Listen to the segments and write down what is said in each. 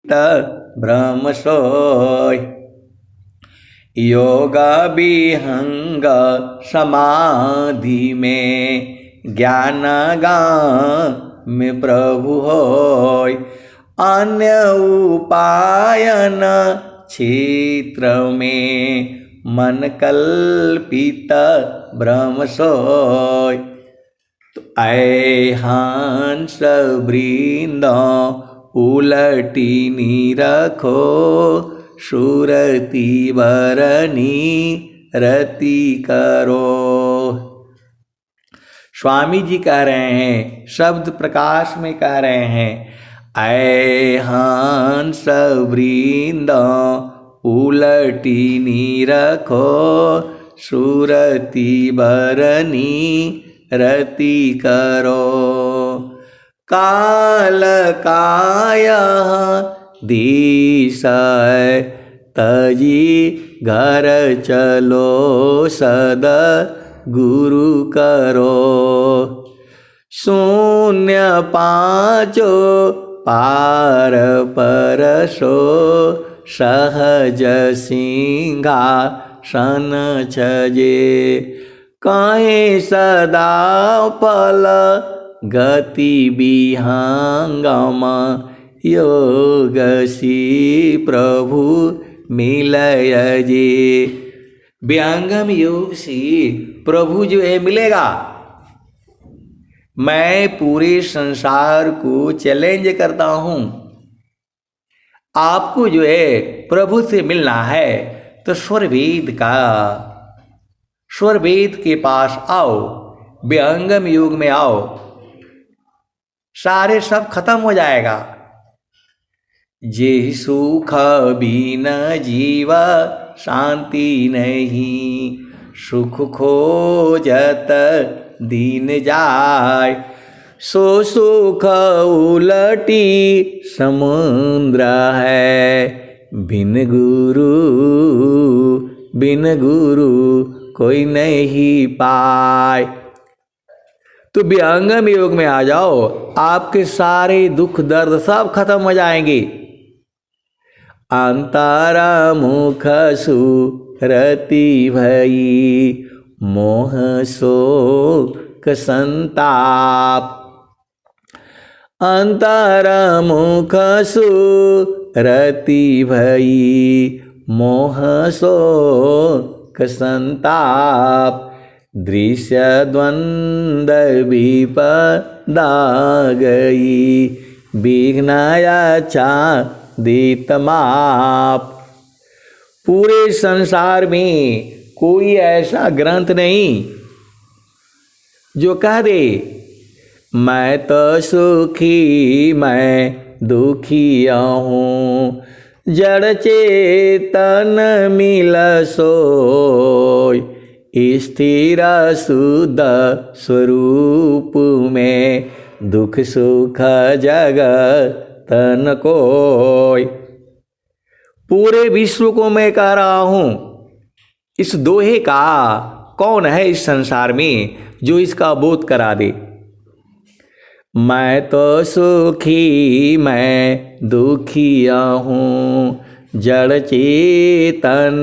ब्रह्म सोय। योग विहंग समाधि में ज्ञान गाम्य प्रभु होय। अन्य उपायन क्षेत्र में मन कल्पित ब्रह्म सोय। तो ऐ हंस वृंद उलटी निरखो सुरति बरनी रति करो। स्वामी जी कह रहे हैं, शब्द प्रकाश में कह रहे हैं, ऐ हंस वृंद उलटी निरखो सुरति बरनी रति करो। काल काय दिशय तजी घर चलो सद गुरु करो। शून्य पाँचो पार परसो सहज सिंहासन छजे। कहीं सदा पल गति विहंगम योग सी प्रभु मिलय जे। विहंगम योग सी प्रभु जो है मिलेगा। मैं पूरे संसार को चैलेंज करता हूं, आपको जो है प्रभु से मिलना है तो स्वर वेद के पास आओ, विहंगम योग में आओ, सारे सब खत्म हो जाएगा। जे सुख बिना जीवा शांति नहीं, सुख खोजत दीन जाय। सो सुख उलटी समुद्र है, बिन गुरु कोई नहीं पाए। तो विहंगम योग में आ जाओ, आपके सारे दुख दर्द सब खत्म हो जाएंगे। अंतरा मुख सुरति भई, मोह शोक संताप। अंतरा मुख सुरति भई, मोह शोक संताप। दृश्य द्वंद्व विपदा गई, विघ्नया छादित माप। पूरे संसार में कोई ऐसा ग्रंथ नहीं जो कह दे मैं तो सुखी मैं दुखिया हूँ। जड़ चेतन मिल सोय, स्थिर शुद्ध स्वरूप में दुख सुख जगतन कोय। पूरे विश्व को मैं कह रहा हूं, इस दोहे का कौन है इस संसार में जो इसका बोध करा दे। मैं तो सुखी मैं दुखिया हूँ, जड़ चेतन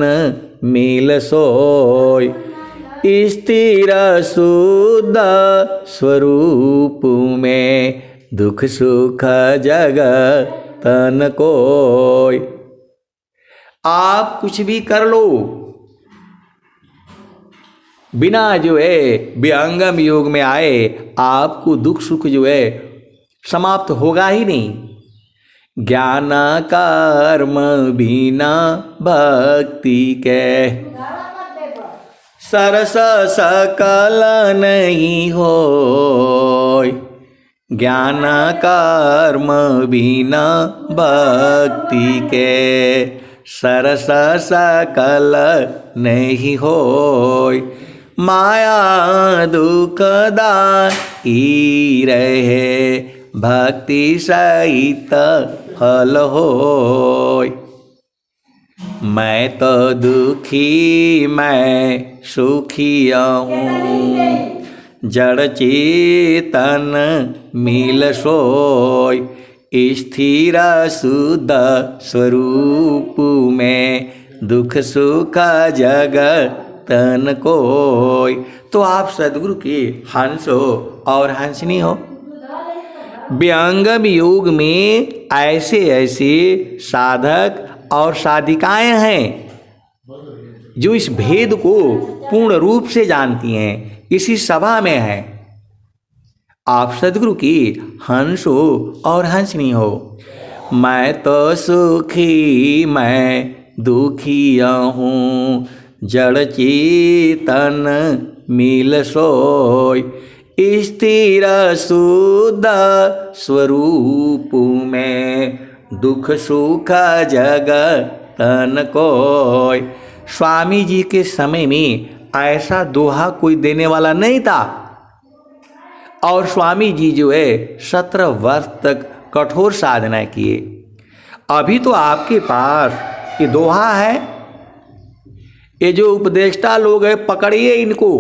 मिल सोय। स्थिर शुद्ध स्वरूप में दुख सुख जगतन कोय। आप कुछ भी कर लो, बिना जो है विहंगम योग में आए आपको दुख सुख जो है समाप्त होगा ही नहीं। ज्ञान कर्म बिना भक्ति के, सरस सकल नहीं होय। ज्ञान कर्म बिना भक्ति के, सरस सकल नहीं होय। माया दुखदाई रहे, भक्ति सहित फल होय। मैं तो दुखी मैं सुखिया हूँ, जड़ चेतन मिल सोय। स्थिर शुद्ध स्वरूप में दुख सुख जगतन कोय। तो आप सदगुरु के हंस हो और हंसनी हो। व्यंगम योग में ऐसे ऐसे साधक और साधिकाएं हैं जो इस भेद को पूर्ण रूप से जानती हैं, इसी सभा में है। आप सदगुरु की हंस हो और हंसनी हो। मैं तो सुखी मैं दुखी हूँ, जड़ चेतन मिल सोय। स्थिर शुद्ध स्वरूप में दुख सुख जगतन कोय। स्वामी जी के समय में ऐसा दोहा कोई देने वाला नहीं था, और स्वामी जी जो है 17 वर्ष तक कठोर साधना किए। अभी तो आपके पास ये दोहा है, ये जो उपदेष्टा लोग हैं पकड़िए इनको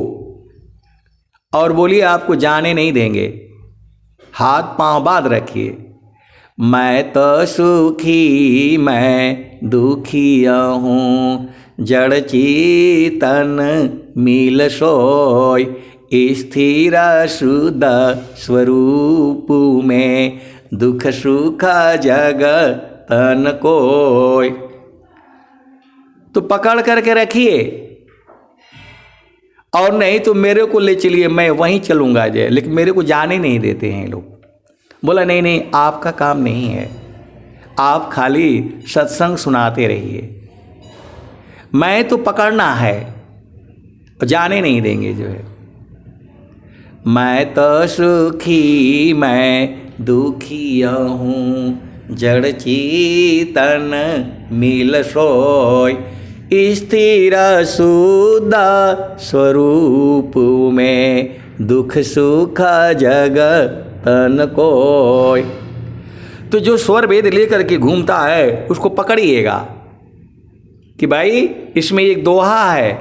और बोलिए आपको जाने नहीं देंगे, हाथ पांव बांध रखिए। मैं तो सुखी मैं दुखी हूँ, जड़ चेतन मिल सोय। स्थिर शुद्ध स्वरूप में दुख सुख जगतन कोय। तो पकड़ करके रखिए, और नहीं तो मेरे को ले चलिए, मैं वहीं चलूंगा जय, लेकिन मेरे को जाने नहीं देते हैं लोग। बोला नहीं नहीं, आपका काम नहीं है, आप खाली सत्संग सुनाते रहिए, मैं तो पकड़ना है, जाने नहीं देंगे जो है। मैं तो सुखी मैं दुखी हूँ, जड़ चेतन मिल सोय। स्थिर शुद्ध स्वरूप में दुख सुख जगतन कोय। तो जो स्वर वेद लेकर के घूमता है उसको पकड़िएगा कि भाई इसमें एक दोहा है,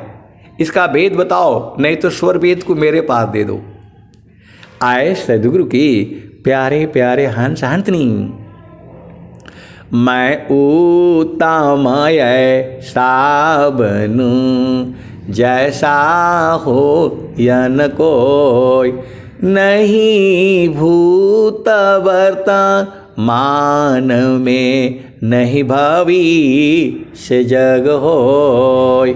इसका भेद बताओ, नहीं तो स्वर वेद को मेरे पास दे दो। आए सदगुरु की प्यारे प्यारे हंस हंसनी। मैं उत्तम ऐसा बनूं जैसा हो यन कोय। नहीं भूत वर्तमान में नहीं भविष्य जग होय।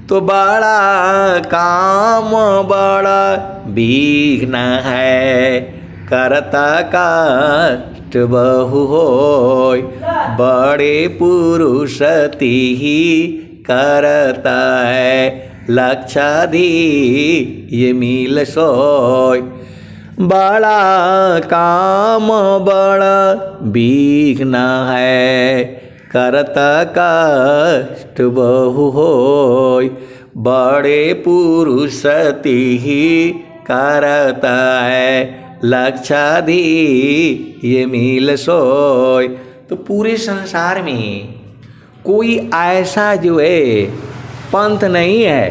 तो बड़ा काम बड़ा विघ्न है, करता कष्ट बहु होय। बड़े पुरुष तिहि करता है, लक्षाधि ये मिल सोय। बड़ा काम बड़ा विघ्न है, करता कष्ट बहु होय। बड़े पुरुष तिहि करता है, लक्षाधि ये मिल सोय। तो पूरे संसार में कोई ऐसा जो है पंथ नहीं है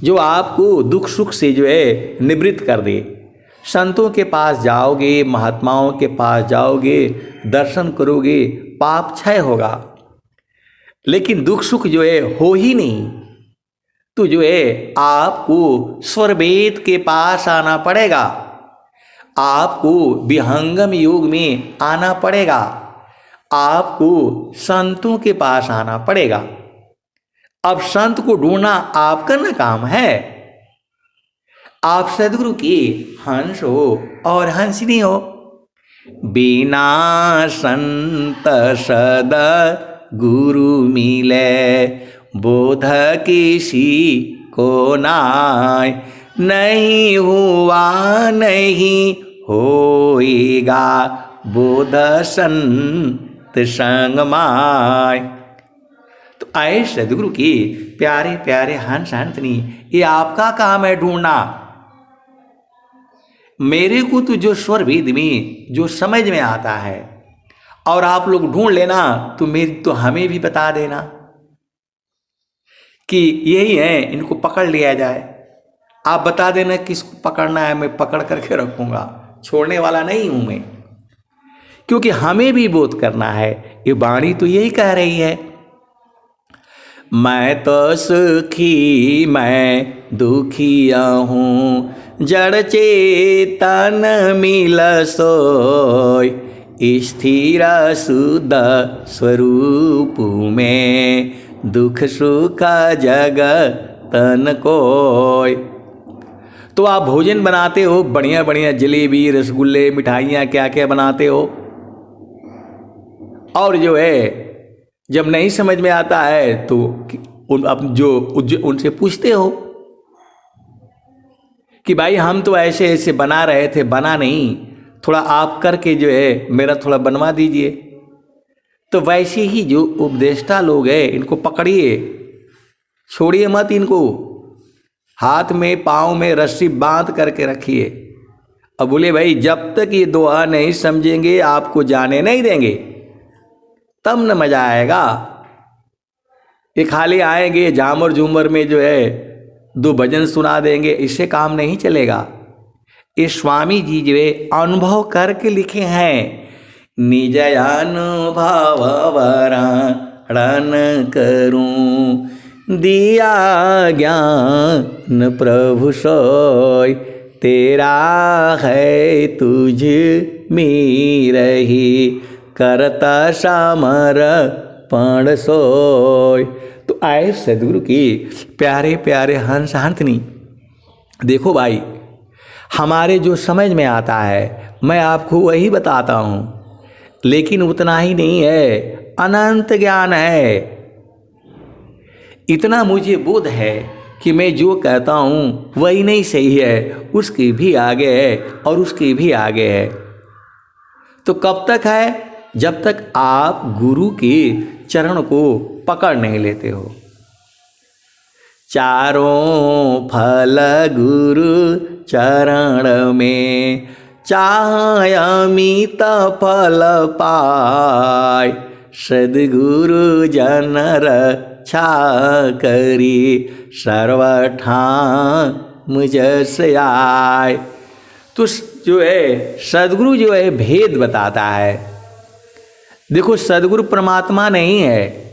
जो आपको दुख सुख से जो है निवृत्त कर दे। संतों के पास जाओगे, महात्माओं के पास जाओगे, दर्शन करोगे, पाप क्षय होगा, लेकिन दुख सुख जो है हो ही नहीं। तो जो है आपको स्वरवेद के पास आना पड़ेगा, आपको विहंगम योग में आना पड़ेगा, आपको संतों के पास आना पड़ेगा। अब संत को ढूंढना आपका न काम है। आप सदगुरु की हंस हो और हंसनी हो। बिना संत सदा गुरु मिले, बोध किसी को नाय। नहीं हुआ नहीं होएगा, बोध संत संग माय। तो आए सदगुरु की प्यारे प्यारे हंस हंसनी, ये आपका काम है ढूंढना। मेरे को तो जो स्वर वेद में जो समझ में आता है, और आप लोग ढूंढ लेना, तो मेरी तो हमें भी बता देना कि यही है, इनको पकड़ लिया जाए। आप बता देना किसको पकड़ना है, मैं पकड़ करके रखूंगा, छोड़ने वाला नहीं हूं मैं। क्योंकि हमें भी बोध करना है। ये वाणी तो यही कह रही है, मैं तो सुखी मैं दुखिया हूँ, जड़ चेतन मिल सोय, स्थिर शुद्ध स्वरूप में, दुख सुख जग तन कोय। तो आप भोजन बनाते हो, बढ़िया बढ़िया जलेबी रसगुल्ले मिठाइयाँ क्या क्या बनाते हो, और जो है जब नहीं समझ में आता है तो उनसे पूछते हो कि भाई हम तो ऐसे ऐसे बना रहे थे, बना नहीं, थोड़ा आप करके जो है मेरा थोड़ा बनवा दीजिए। तो वैसे ही जो उपदेष्टा लोग हैं इनको पकड़िए, छोड़िए मत इनको, हाथ में पाँव में रस्सी बांध करके रखिए। अब बोले भाई जब तक ये दुआ नहीं समझेंगे आपको जाने नहीं देंगे, तब न मजा आएगा। ये खाली आएंगे झामर झूमर में जो है दो भजन सुना देंगे, इससे काम नहीं चलेगा। ये स्वामी जी जो है अनुभव करके लिखे हैं, निज अनुभव वर्णन करूं, दिया ज्ञान प्रभु सोय, तेरा है तुझ में रही, करता समर्पण सोय। तो आए सदगुरु की प्यारे प्यारे हंस हंसनी। देखो भाई, हमारे जो समझ में आता है मैं आपको वही बताता हूँ, लेकिन उतना ही नहीं है, अनंत ज्ञान है। इतना मुझे बोध है कि मैं जो कहता हूँ वही नहीं सही है, उसके भी आगे है और उसके भी आगे है। तो कब तक है? जब तक आप गुरु के चरण को पकड़ नहीं लेते हो। चारों फल गुरु चरण में, चाहे अमित फल पाय, सद्गुरु जन रक्षा करी, सर्वठान मुझस आय। तो जो है सद्गुरु जो है भेद बताता है। देखो सद्गुरु परमात्मा नहीं है।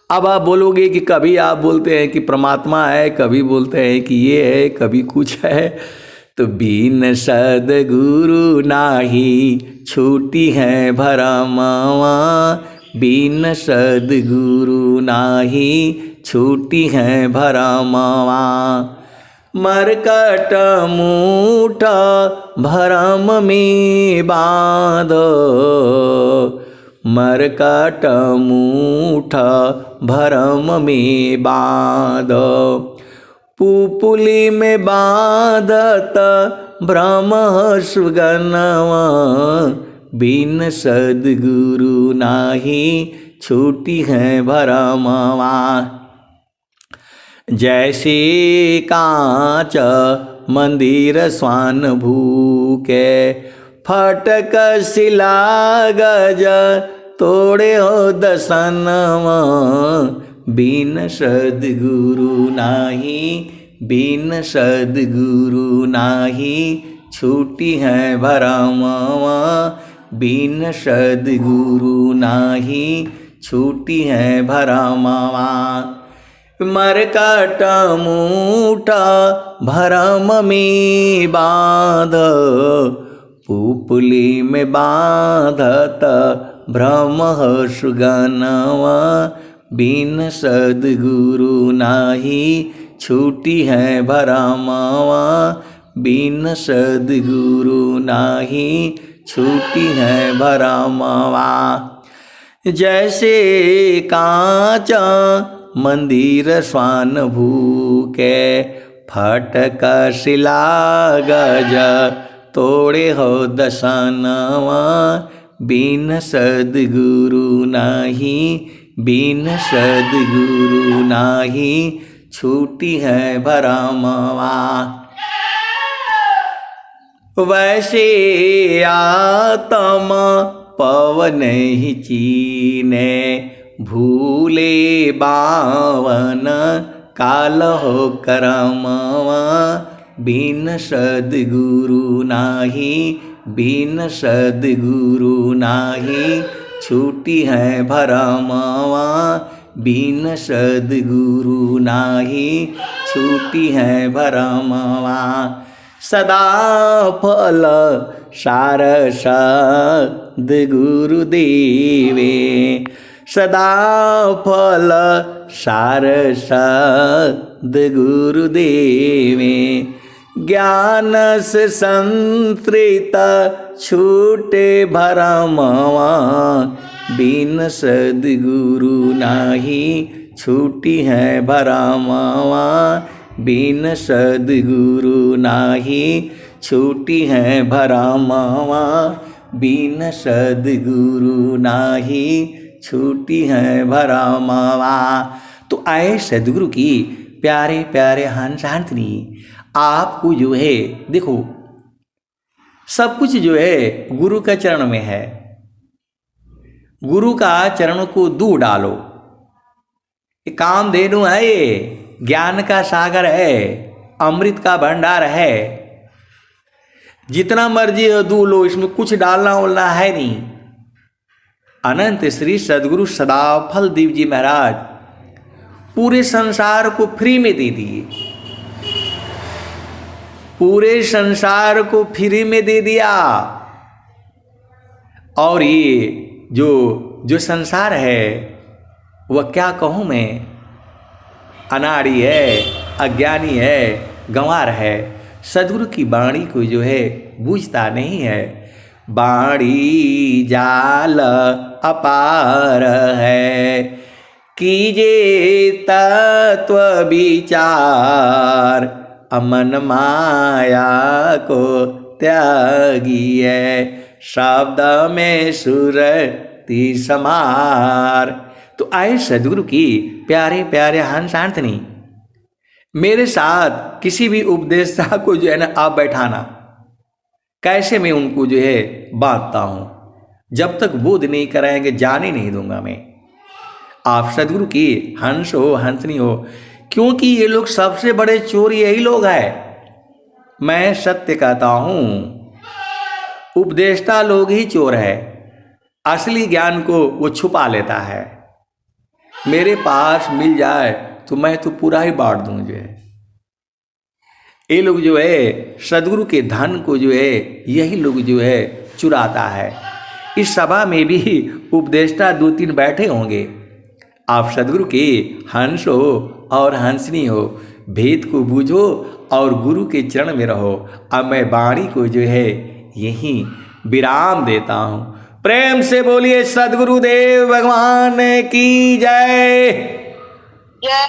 अब आप बोलोगे कि कभी आप बोलते हैं कि परमात्मा है, कभी बोलते हैं कि ये है, कभी कुछ है। तो बिन सद्गुरु नाही छूटी है भरमवा, बिन सद्गुरु नाही छूटी है भरमवा, मरकट मूठ भरम में बांधो, मरकट मूठ भरम में बांधो, पुपुली में बांधत भ्रम सुगनवा, बिन सद्गुरु नाही छूटी है भरमवा। जैसे कांच मंदिर स्वान भूके, फटक शिला गज तोड़े हो दसनवा, बिन सद्गुरु नाही, बिन सद्गुरु नाही छूटी है भरमवा, बिन सद्गुरु नाही छूटी है भरमवा। मरकट मूठ भरम में बांध, पुपली में बांधत भ्रम सुगनवा, बिन सद्गुरु नाही छूटी है भरमवा, बिन सद्गुरु नाही छूटी है भरमवा। जैसे कांच मंदिर स्वान भूके, फटक शिला गज तोड़े हो दसनवा, बिन सद्गुरु नाही, बिन सद्गुरु नाही छूटी है भरमवा। वैसे आत्मा पवन ही चीने, भूले बावन काल हो करमवा, बिन सद्गुरु नाही, बिन सद्गुरु नाही छूटी है भरमवा, बिन सद्गुरु नाही छूटी है भरमवा। सदा फल सार सद्गुरु देवे, सदा फल सार सद्गुरु देवे। ज्ञान से संतृत छूटे भरमवा, बिन सद्गुरु नाही छूटी है भरमवा, बिन सद्गुरु नाही छूटी है भरमवा, बिन सद्गुरु नाही छूटी है भरमवा। तो आए सद्गुरु की प्यारे प्यारे हंस हंसनी, आपको जो है देखो सब कुछ जो है गुरु के चरण में है। गुरु का चरण को दूर डालो। कामधेनु है, ये ज्ञान का सागर है, अमृत का भंडार है। जितना मर्जी हो दूर लो, इसमें कुछ डालना उलना है नहीं। अनंत श्री सद्गुरु सदाफल देव जी महाराज पूरे संसार को फ्री में दे दिए, पूरे संसार को फ्री में दे दिया। और ये जो संसार है वह क्या कहूँ मैं, अनाड़ी है, अज्ञानी है, गंवार है। सद्गुरु की वाणी को जो है बूझता नहीं है। वाणी जाल अपार है, कीजे तत्व विचार, अमन माया को त्यागिए, शब्द में सुरति समार। तो आए सद्गुरु की प्यारे प्यारे हंस हंसनी, मेरे साथ किसी भी उपदेशता को जो है ना आप बैठाना, कैसे मैं उनको जो है बांटता हूँ। जब तक बोध नहीं कराएंगे जाने नहीं दूंगा मैं। आप सद्गुरु की हंस हो हंसनी हो, क्योंकि ये लोग सबसे बड़े चोर यही लोग हैं। मैं सत्य कहता हूँ, उपदेष्टा लोग ही चोर है। असली ज्ञान को वो छुपा लेता है। मेरे पास मिल जाए तो मैं तो पूरा ही बांट दूं जो है। ये लोग जो है सद्गुरु के धन को जो है यही लोग जो है चुराता है। इस सभा में भी उपदेष्टा 2-3 बैठे होंगे। आप सद्गुरु के हंस हो और हंसनी हो, भेद को बूझो और गुरु के चरण में रहो। अब मैं वाणी को जो है यहीं विराम देता हूँ। प्रेम से बोलिए सद्गुरुदेव भगवान की जय। जय।